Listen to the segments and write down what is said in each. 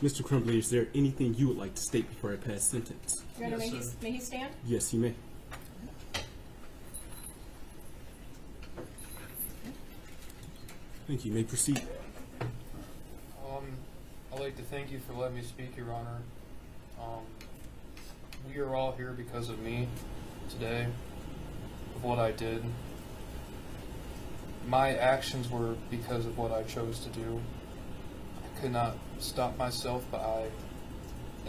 Mr. Crumbley, is there anything you would like to state before I pass sentence? Your Honor, Yes, may he stand? Yes, you may. Thank you. You may proceed. I'd like to thank you for letting me speak, Your Honor. We are all here because of me today, of what I did. My actions were because of what I chose to do. I could not stop myself, but I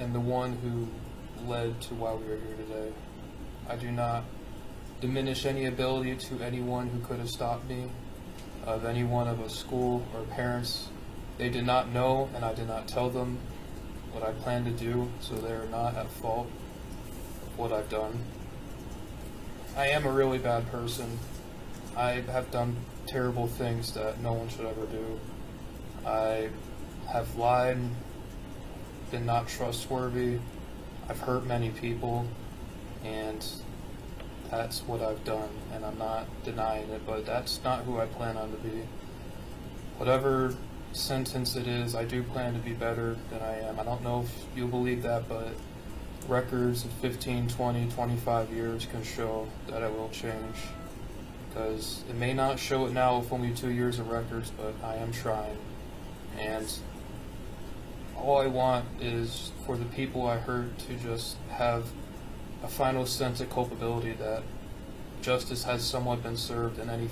am the one who led to why we are here today. I do not diminish any ability to anyone who could have stopped me, of anyone of a school or parents. They did not know, and I did not tell them what I planned to do, so they are not at fault of what I've done. I am a really bad person. I have done terrible things that no one should ever do. I have lied, been not trustworthy. I've hurt many people, and that's what I've done, and I'm not denying it, but that's not who I plan on to be. Whatever sentence it is, I do plan to be better than I am. I don't know if you'll believe that, but records of 15, 20, 25 years can show that I will change. Because it may not show it now with only 2 years of records, but I am trying. And all I want is for the people I hurt to just have a final sense of culpability that justice has somewhat been served in any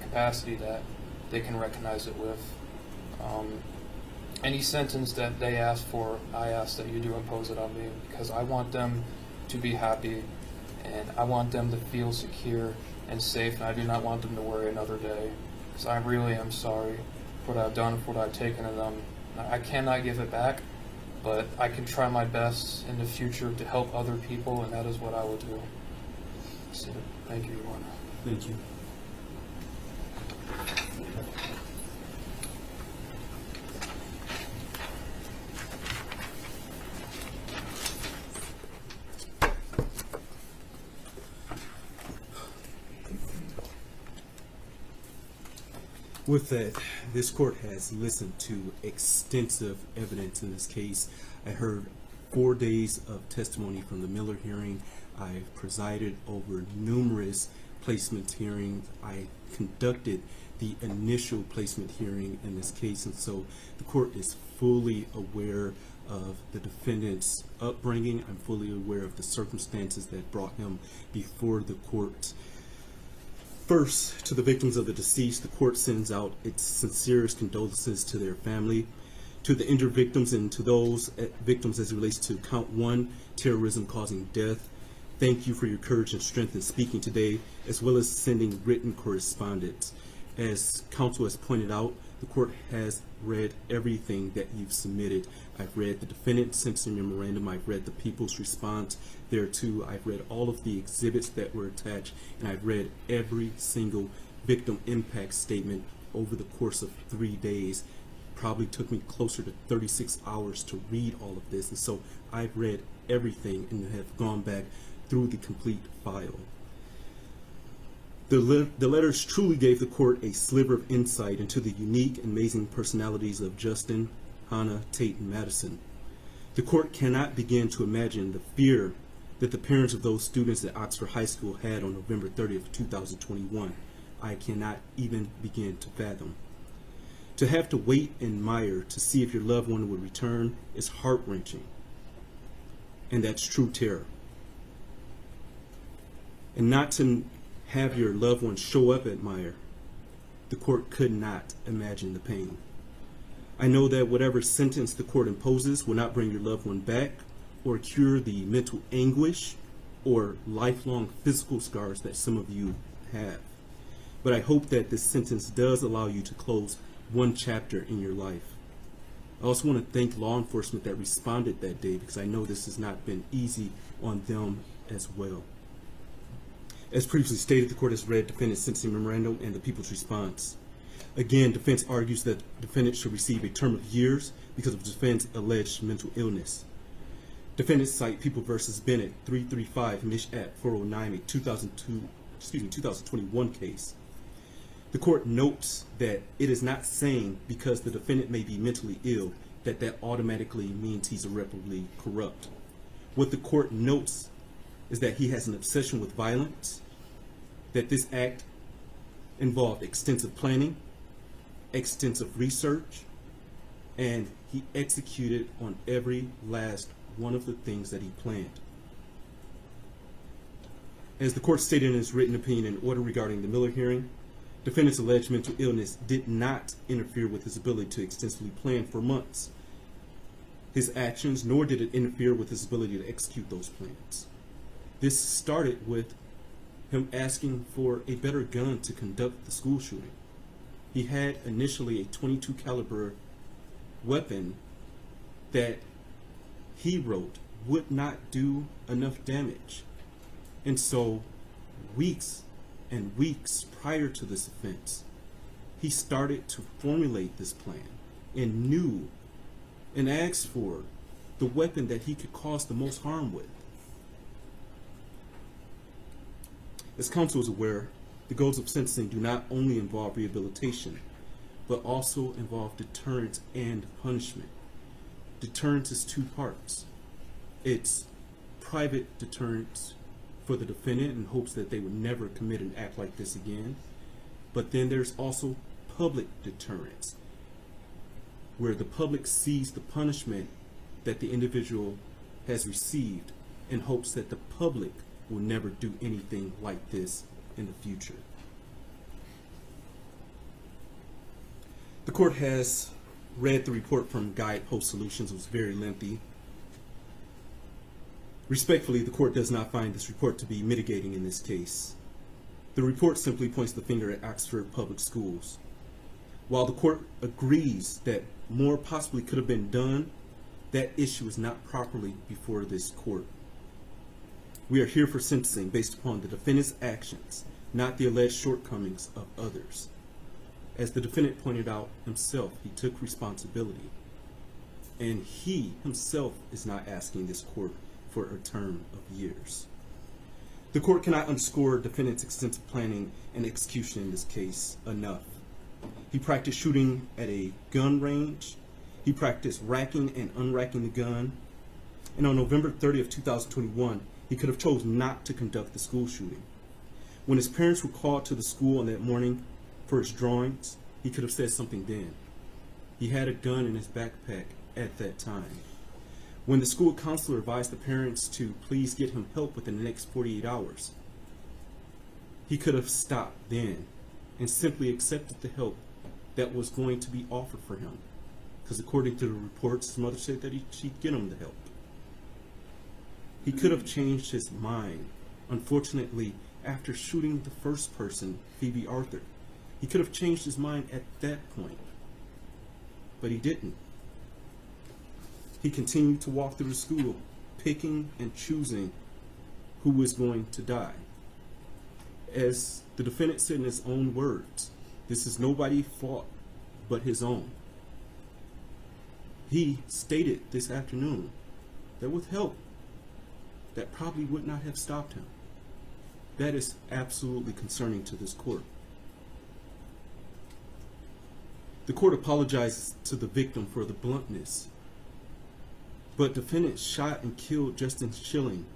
capacity that they can recognize it with. Any sentence that they ask for, I ask that you do impose it on me, because I want them to be happy, and I want them to feel secure and safe, and I do not want them to worry another day, because I really am sorry for what I've done, for what I've taken of them. I cannot give it back, but I can try my best in the future to help other people, and that is what I will do. So, thank you, Your Honor. Thank you. With that, this court has listened to extensive evidence in this case. I heard 4 days of testimony from the Miller hearing. I presided over numerous placement hearings. I conducted the initial placement hearing in this case, and so the court is fully aware of the defendant's upbringing. I'm fully aware of the circumstances that brought him before the court. First, to the victims of the deceased, the court sends out its sincerest condolences to their family. To the injured victims and to those victims as it relates to count 1, terrorism causing death, thank you for your courage and strength in speaking today, as well as sending written correspondence. As counsel has pointed out, the court has read everything that you've submitted. I've read the defendant's sentencing memorandum. I've read the people's response thereto. I've read all of the exhibits that were attached, and I've read every single victim impact statement over the course of 3 days. Probably took me closer to 36 hours to read all of this, and so I've read everything and have gone back through the complete file. The letters truly gave the court a sliver of insight into the unique and amazing personalities of Justin, Hannah, Tate, and Madison. The court cannot begin to imagine the fear that the parents of those students at Oxford High School had on November 30th, 2021. I cannot even begin to fathom. To have to wait and mire to see if your loved one would return is heart-wrenching, and that's true terror. And not to have your loved one show up at Mire, the court could not imagine the pain. I know that whatever sentence the court imposes will not bring your loved one back or cure the mental anguish or lifelong physical scars that some of you have. But I hope that this sentence does allow you to close one chapter in your life. I also want to thank law enforcement that responded that day, because I know this has not been easy on them as well. As previously stated, the court has read defendant's sentencing memorandum and the people's response. Again, defense argues that the defendant should receive a term of years because of the defendant's alleged mental illness. Defendants cite People v. Bennett 335 Mich. at 409, a 2021 case. The court notes that it is not saying because the defendant may be mentally ill, that automatically means he's irreparably corrupt. What the court notes is that he has an obsession with violence, that this act involved extensive planning, extensive research, and he executed on every last one of the things that he planned. As the court stated in its written opinion and order regarding the Miller hearing, defendant's alleged mental illness did not interfere with his ability to extensively plan for months his actions, nor did it interfere with his ability to execute those plans. This started with him asking for a better gun to conduct the school shooting. He had initially a .22 caliber weapon that he wrote would not do enough damage. And so weeks and weeks prior to this offense, he started to formulate this plan and knew and asked for the weapon that he could cause the most harm with. As counsel is aware, the goals of sentencing do not only involve rehabilitation, but also involve deterrence and punishment. Deterrence is two parts. It's private deterrence for the defendant in hopes that they would never commit an act like this again. But then there's also public deterrence, where the public sees the punishment that the individual has received in hopes that the public will never do anything like this in the future. The court has read the report from Guidepost Solutions. It was very lengthy. Respectfully, the court does not find this report to be mitigating in this case. The report simply points the finger at Oxford Public Schools. While the court agrees that more possibly could have been done, that issue is not properly before this court. We are here for sentencing based upon the defendant's actions, not the alleged shortcomings of others. As the defendant pointed out himself, he took responsibility, and he himself is not asking this court for a term of years. The court cannot underscore defendant's extensive planning and execution in this case enough. He practiced shooting at a gun range. He practiced racking and unracking the gun. And on November 30th, 2021, he could have chosen not to conduct the school shooting. When his parents were called to the school on that morning for his drawings, he could have said something then. He had a gun in his backpack at that time. When the school counselor advised the parents to please get him help within the next 48 hours, he could have stopped then and simply accepted the help that was going to be offered for him. Because according to the reports, his mother said that she'd get him the help. He could have changed his mind. Unfortunately, after shooting the first person, Phoebe Arthur, he could have changed his mind at that point. But he didn't. He continued to walk through the school, picking and choosing who was going to die. As the defendant said in his own words, this is nobody's fault but his own. He stated this afternoon that with help, that probably would not have stopped him. That is absolutely concerning to this court. The court apologizes to the victim for the bluntness, but defendant shot and killed Justin Schilling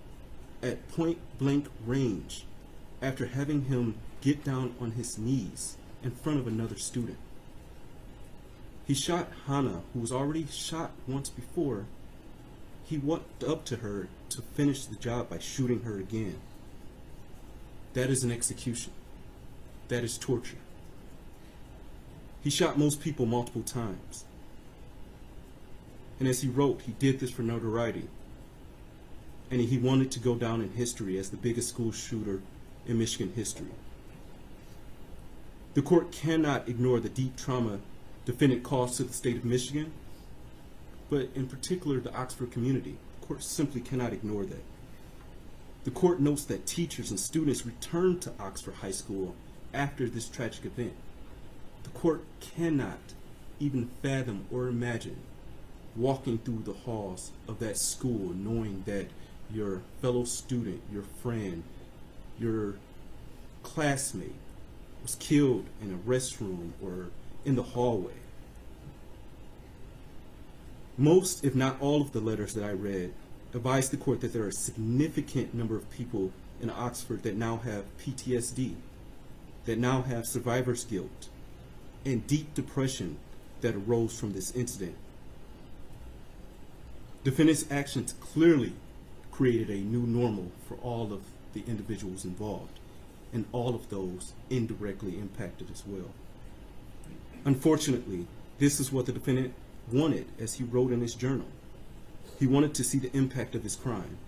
at point blank range after having him get down on his knees in front of another student. He shot Hannah, who was already shot once before. He walked up to her to finish the job by shooting her again. That is an execution. That is torture. He shot most people multiple times. And as he wrote, he did this for notoriety. And he wanted to go down in history as the biggest school shooter in Michigan history. The court cannot ignore the deep trauma defendant caused to the state of Michigan, but in particular the Oxford community. The court simply cannot ignore that. The court notes that teachers and students returned to Oxford High School after this tragic event. The court cannot even fathom or imagine walking through the halls of that school knowing that your fellow student, your friend, your classmate was killed in a restroom or in the hallway. Most, if not all, of the letters that I read advised the court that there are a significant number of people in Oxford that now have PTSD, that now have survivor's guilt, and deep depression that arose from this incident. Defendant's actions clearly created a new normal for all of the individuals involved, and all of those indirectly impacted as well. Unfortunately, this is what the defendant wanted, as he wrote in his journal. He wanted to see the impact of his crime,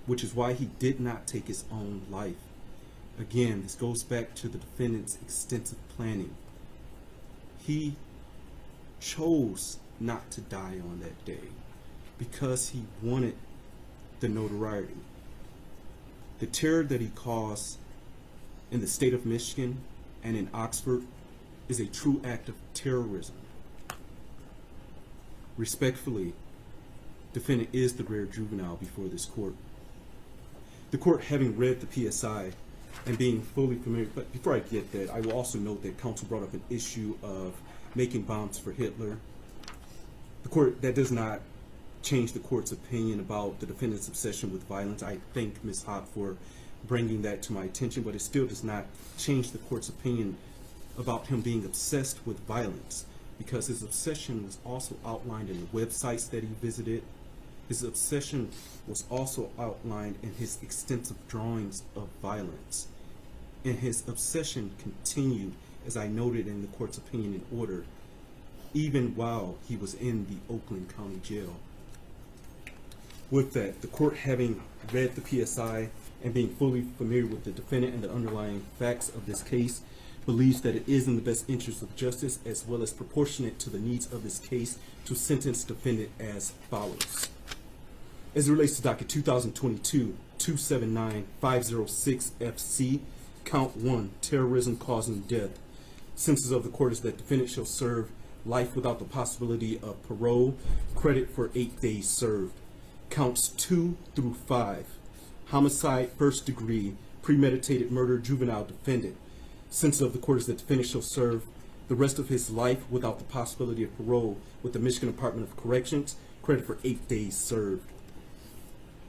which is why he did not take his own life. Again, this goes back to the defendant's extensive planning. He chose not to die on that day because he wanted the notoriety. The terror that he caused in the state of Michigan and in Oxford is a true act of terrorism. Respectfully, defendant is the rare juvenile before this court. The court, having read the PSI and being fully familiar, but before I get that, I will also note that counsel brought up an issue of making bombs for Hitler. The court, that does not change the court's opinion about the defendant's obsession with violence. I thank Ms. Hott for bringing that to my attention, but it still does not change the court's opinion about him being obsessed with violence, because his obsession was also outlined in the websites that he visited. His obsession was also outlined in his extensive drawings of violence. And his obsession continued, as I noted in the court's opinion in order, even while he was in the Oakland County Jail. With that, the court, having read the PSI and being fully familiar with the defendant and the underlying facts of this case, believes that it is in the best interest of justice, as well as proportionate to the needs of this case, to sentence defendant as follows. As it relates to docket 2022-279-506 FC, count 1, terrorism causing death. Sentences of the court is that defendant shall serve life without the possibility of parole, credit for 8 days served. Counts 2 through 5, homicide, first degree, premeditated murder, juvenile defendant. Sentence of the court is that defendant shall serve the rest of his life without the possibility of parole with the Michigan Department of Corrections, credit for 8 days served.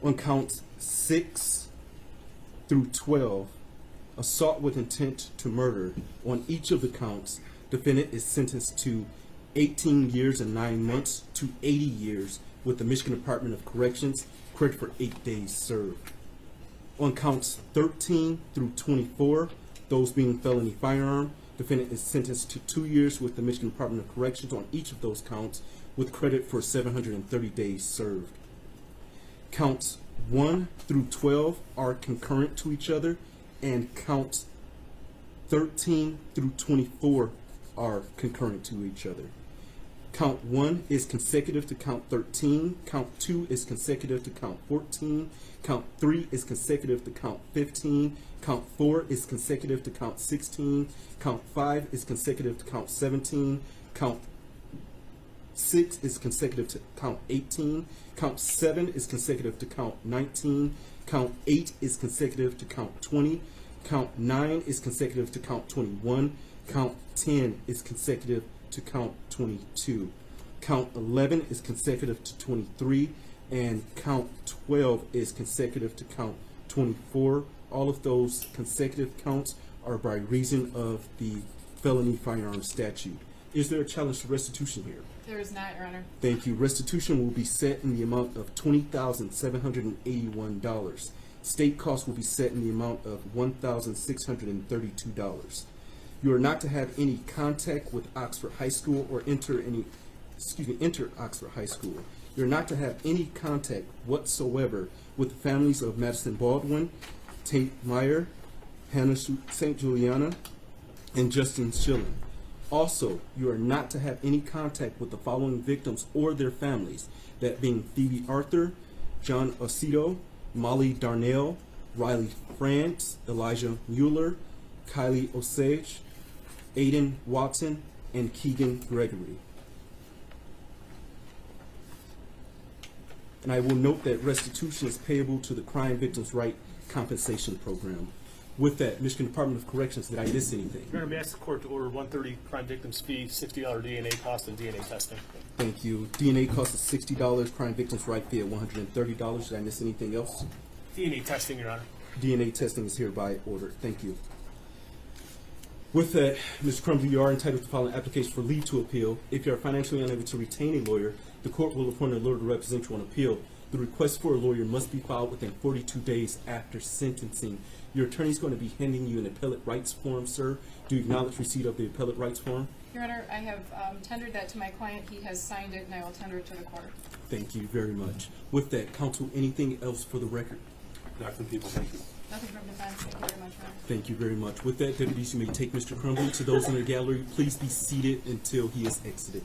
On counts 6 through 12, assault with intent to murder. On each of the counts, defendant is sentenced to 18 years and 9 months to 80 years with the Michigan Department of Corrections, credit for 8 days served. On counts 13 through 24, those being felony firearm, defendant is sentenced to 2 years with the Michigan Department of Corrections on each of those counts, with credit for 730 days served. Counts 1 through 12 are concurrent to each other, and counts 13 through 24 are concurrent to each other. Count 1 is consecutive to count 13, count 2 is consecutive to count 14, count 3 is consecutive to count 15, count 4 is consecutive to count 16, count 5 is consecutive to count 17, count 6 is consecutive to count 18, count 7 is consecutive to count 19, count 8 is consecutive to count 20, count 9 is consecutive to count 21, count 10 is consecutive to count 22, count 11 is consecutive to 23, and count 12 is consecutive to count 24. All of those consecutive counts are by reason of the felony firearm statute. Is there a challenge to restitution here? There is not, Your Honor. Thank you. Restitution will be set in the amount of $20,781. State costs will be set in the amount of $1,632. You are not to have any contact with Oxford High School or enter Oxford High School. You're not to have any contact whatsoever with the families of Madison Baldwin, Tate Meyer, Hannah St. Juliana, and Justin Schilling. Also, you are not to have any contact with the following victims or their families, that being Phoebe Arthur, John Osito, Molly Darnell, Riley France, Elijah Mueller, Kylie Osage, Aiden Watson, and Keegan Gregory. And I will note that restitution is payable to the Crime Victims' Right Compensation Program. With that, Michigan Department of Corrections, did I miss anything? Your Honor, may I ask the court to order 130 crime victims fee, $60 DNA cost, and DNA testing? Thank you. DNA cost is $60, crime victims' right fee at $130. Did I miss anything else? DNA testing, Your Honor. DNA testing is hereby ordered. Thank you. With that, Mr. Crumbley, you are entitled to file an application for leave to appeal. If you are financially unable to retain a lawyer, the court will appoint a lawyer to represent you on appeal. The request for a lawyer must be filed within 42 days after sentencing. Your attorney is going to be handing you an appellate rights form, sir. Do you acknowledge receipt of the appellate rights form? Your Honor, I have tendered that to my client. He has signed it, and I will tender it to the court. Thank you very much. With that, counsel, anything else for the record? Not from people, thank you. Nothing from defense. Thank you very much, Your Honor. Thank you very much. With that, deputies, you may take Mr. Crumbley. To those in the gallery, please be seated until he is exited.